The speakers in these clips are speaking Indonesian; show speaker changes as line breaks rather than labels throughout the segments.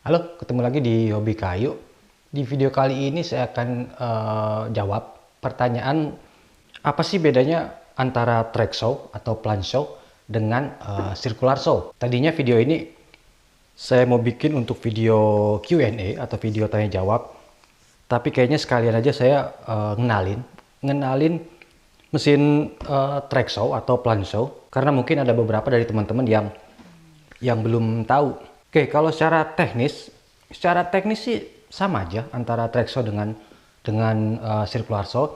Halo, ketemu lagi di Hobi Kayu. Di video kali ini saya akan jawab pertanyaan apa sih bedanya antara track saw atau plunge saw dengan circular saw. Tadinya video ini saya mau bikin untuk video Q&A atau video tanya jawab, tapi kayaknya sekalian aja saya ngenalin mesin track saw atau plunge saw karena mungkin ada beberapa dari teman-teman yang belum tahu. Oke, kalau secara teknis sih sama aja antara track saw dengan circular saw.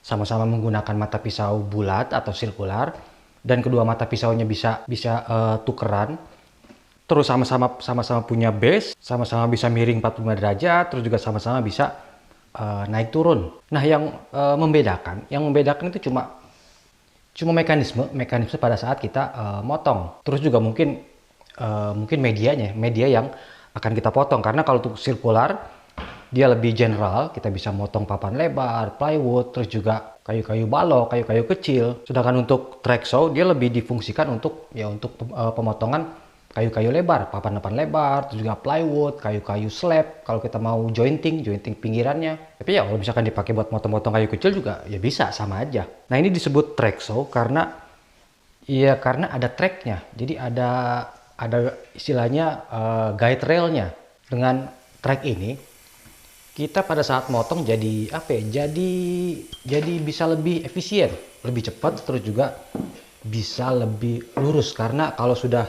Sama-sama menggunakan mata pisau bulat atau sirkular, dan kedua mata pisaunya bisa tukeran. Terus sama-sama punya base, sama-sama bisa miring 45 derajat, terus juga sama-sama bisa naik turun. Nah, yang membedakan itu cuma mekanisme pada saat kita motong. Terus juga mungkin media yang akan kita potong, karena kalau untuk sirkular dia lebih general, kita bisa motong papan lebar, plywood, terus juga kayu-kayu balok, kayu-kayu kecil. Sedangkan untuk track saw dia lebih difungsikan untuk pemotongan kayu-kayu lebar, papan-papan lebar, terus juga plywood, kayu-kayu slab kalau kita mau jointing pinggirannya. Tapi ya kalau misalkan dipakai buat motong-motong kayu kecil juga ya bisa, sama aja. Nah, ini disebut track saw karena ada tracknya. Jadi ada istilahnya guide railnya. Dengan track ini kita pada saat motong jadi bisa lebih efisien, lebih cepat, terus juga bisa lebih lurus. Karena kalau sudah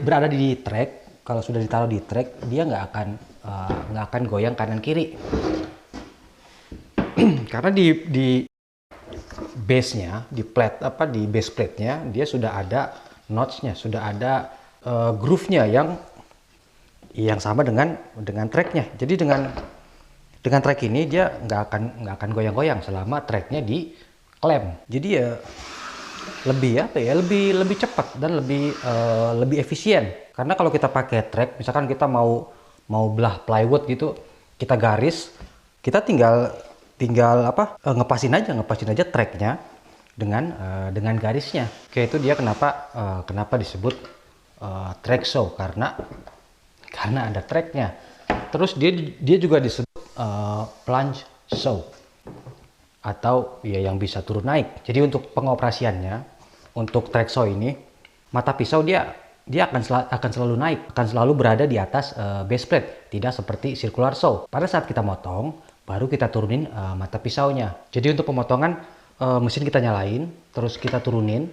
berada di track, kalau sudah ditaruh di track, dia nggak akan goyang kanan kiri. Karena di base-nya, di base plate-nya dia sudah ada notch-nya, sudah ada groove-nya yang sama dengan track-nya. Jadi dengan track ini dia nggak akan goyang-goyang selama track-nya di klem. Jadi ya lebih cepat dan lebih efisien. Karena kalau kita pakai track, misalkan kita mau belah plywood gitu, kita garis, kita tinggal ngepasin aja track-nya dengan garisnya. Oke, itu dia kenapa disebut track saw, karena ada tracknya. Terus dia juga disebut plunge saw atau ya yang bisa turun naik. Jadi untuk pengoperasiannya, untuk track saw ini, mata pisau dia akan selalu naik, akan selalu berada di atas base plate, tidak seperti circular saw. Pada saat kita motong, baru kita turunin mata pisaunya. Jadi untuk pemotongan, mesin kita nyalain, terus kita turunin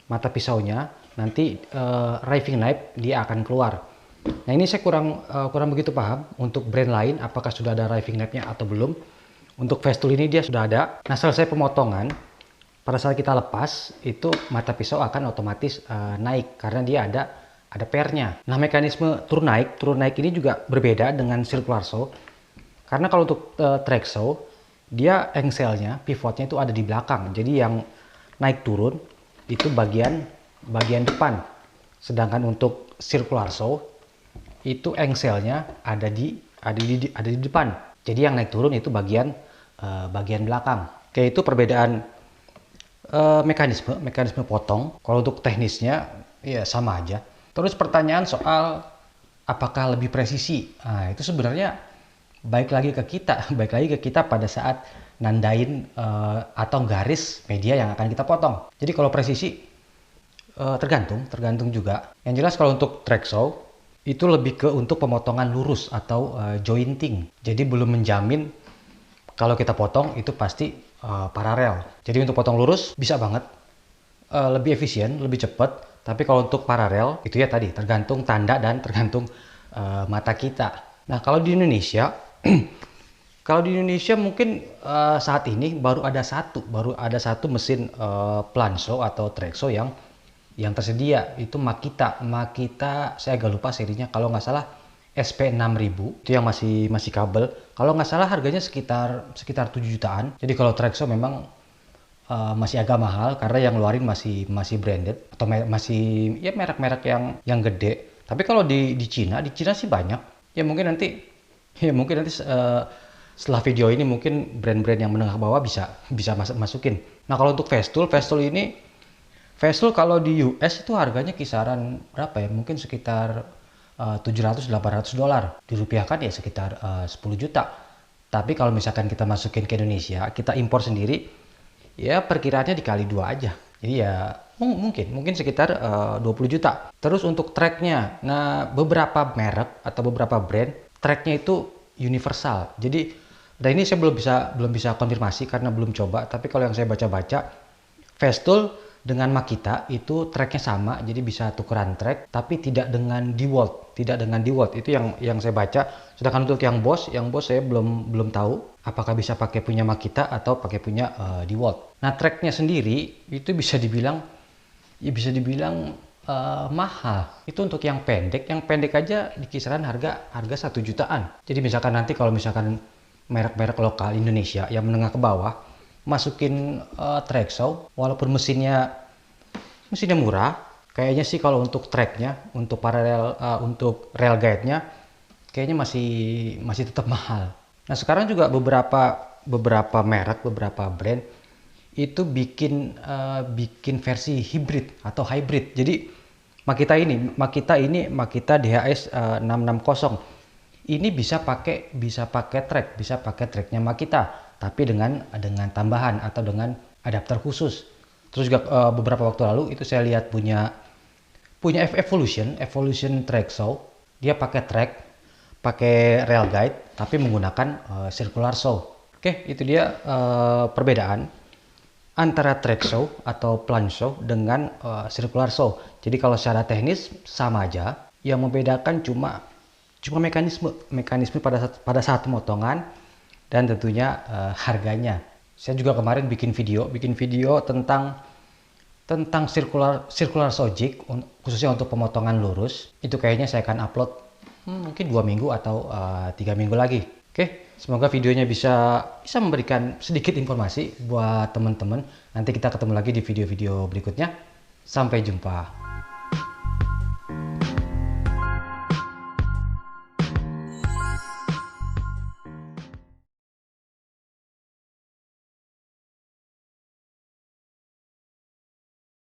mata pisaunya, nanti riving knife dia akan keluar. Nah, ini saya kurang begitu paham untuk brand lain apakah sudah ada riving knife-nya atau belum. Untuk Festool ini dia sudah ada. Nah, selesai pemotongan, pada saat kita lepas itu mata pisau akan otomatis naik karena dia ada pair-nya. Nah, mekanisme turun naik ini juga berbeda dengan circular saw. Karena kalau untuk track saw dia engselnya, pivotnya itu ada di belakang. Jadi yang naik turun itu bagian depan. Sedangkan untuk circular saw itu engselnya ada di depan. Jadi yang naik turun itu bagian belakang. Oke, itu perbedaan mekanisme potong. Kalau untuk teknisnya ya sama aja. Terus pertanyaan soal apakah lebih presisi. Nah, itu sebenarnya baik lagi ke kita pada saat nandain atau garis media yang akan kita potong. Jadi kalau presisi tergantung juga. Yang jelas kalau untuk track saw itu lebih ke untuk pemotongan lurus atau jointing. Jadi belum menjamin kalau kita potong itu pasti paralel. Jadi untuk potong lurus bisa banget, lebih efisien, lebih cepat. Tapi kalau untuk paralel itu ya tadi tergantung tanda dan tergantung mata kita. Nah, kalau di Indonesia mungkin saat ini baru ada satu mesin plunge saw atau track saw yang tersedia, itu Makita, saya agak lupa serinya, kalau nggak salah SP6000, itu yang masih kabel. Kalau nggak salah harganya sekitar 7 jutaan. Jadi kalau track saw memang masih agak mahal karena yang ngeluarin masih branded atau masih ya merek-merek yang gede. Tapi kalau di Cina sih banyak. Ya mungkin nanti setelah video ini mungkin brand-brand yang menengah bawah bisa masukin. Nah, kalau untuk Festool kalau di US itu harganya kisaran berapa ya? Mungkin sekitar $700-800, dirupiahkan ya sekitar 10 juta. Tapi kalau misalkan kita masukin ke Indonesia, kita impor sendiri, ya perkiraannya dikali 2 aja. Jadi ya mungkin sekitar 20 juta. Terus untuk tracknya, nah beberapa merek atau beberapa brand, tracknya itu universal. Jadi, dan ini saya belum bisa konfirmasi karena belum coba. Tapi kalau yang saya baca-baca, Festool dengan Makita itu tracknya sama, jadi bisa tukeran track, tapi tidak dengan DeWalt, itu yang saya baca. Sedangkan untuk yang Bosch saya belum tahu apakah bisa pakai punya Makita atau pakai punya DeWalt. Nah, tracknya sendiri itu bisa dibilang mahal. Itu untuk yang pendek aja di kisaran harga 1 jutaan. Jadi misalkan nanti kalau misalkan merek-merek lokal Indonesia yang menengah ke bawah masukin tracksaw, walaupun mesinnya murah, kayaknya sih kalau untuk tracknya, untuk paralel, untuk rail guide-nya, kayaknya masih tetap mahal. Nah, sekarang juga beberapa merek, beberapa brand itu bikin versi hybrid atau hybrid. Jadi Makita DHS 660 ini bisa pakai tracknya Makita, tapi dengan tambahan atau dengan adapter khusus. Terus juga beberapa waktu lalu itu saya lihat punya Evolution tracksaw, dia pakai rail guide tapi menggunakan circular saw. Oke, itu dia perbedaan antara tracksaw atau plunge saw dengan circular saw. Jadi kalau secara teknis sama aja, yang membedakan cuma mekanisme pada saat pemotongan dan tentunya harganya. Saya juga kemarin bikin video tentang circular saw jig, khususnya untuk pemotongan lurus. Itu kayaknya saya akan upload mungkin 2 minggu atau 3 minggu lagi. Oke, semoga videonya bisa memberikan sedikit informasi buat teman-teman. Nanti kita ketemu lagi di video-video berikutnya. Sampai jumpa.